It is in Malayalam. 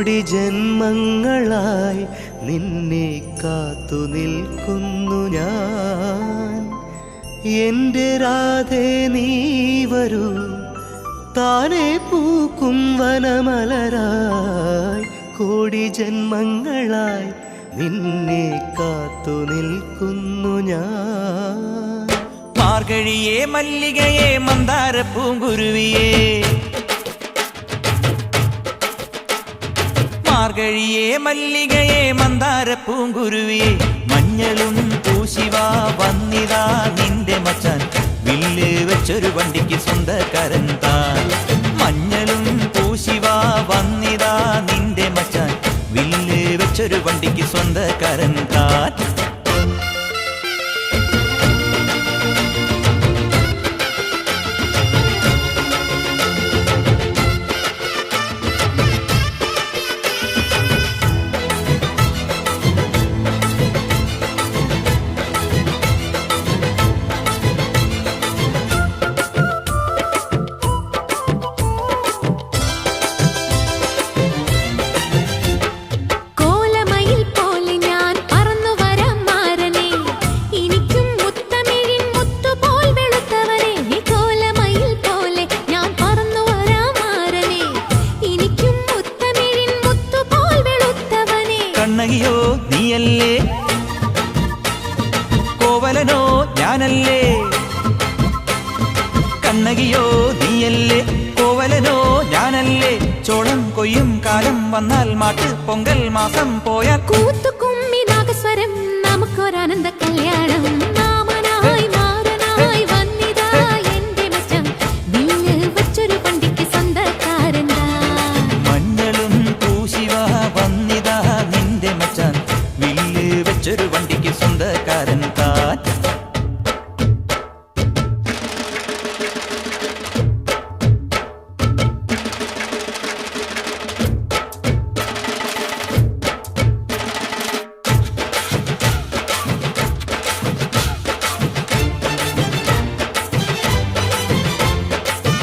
കോടി ജന്മങ്ങളായി നിന്നെ കാത്തു നിൽക്കുന്നു ഞാൻ. എൻ്റെ രാധേ നീ വരൂ, താനെ പൂക്കും വനമലരായി. കോടി ജന്മങ്ങളായി നിന്നെ കാത്തു നിൽക്കുന്നു ഞാൻ. മാർഗഴിയേ മല്ലികയെ മന്ദാര പൂങ്കുരുവിയേ, മാർഗഴിയേ മല്ലികയെ മന്ദാര പൂങ്കുരുവിയേ. മഞ്ഞളും പൂശിവാ വന്നിതാ നിന്റെ മച്ചാൻ, വില്ല് വെച്ചൊരു വണ്ടിക്ക് സ്വന്തക്കാരൻ താൻ. മഞ്ഞളും പൂശിവാ വന്നിതാ നിന്റെ മച്ചാൻ, വില്ല് വെച്ചൊരു വണ്ടിക്ക് സ്വന്തക്കാരൻ താൻ. കണ്ണകിയോ നീയല്ലേ, കോവലനോ ഞാനല്ലേ. കണ്ണകിയോ നീയല്ലേ, കോവലനോ ഞാനല്ലേ. ചോളം കൊയ്യും കാലം വന്നാൽ മാട്ട് പൊങ്കൽ മാസം പോയാൽ കൂത്തുകുമ്മി നാഗസ്വരം നമുക്കൊരാനന്ദ കല്യാണം.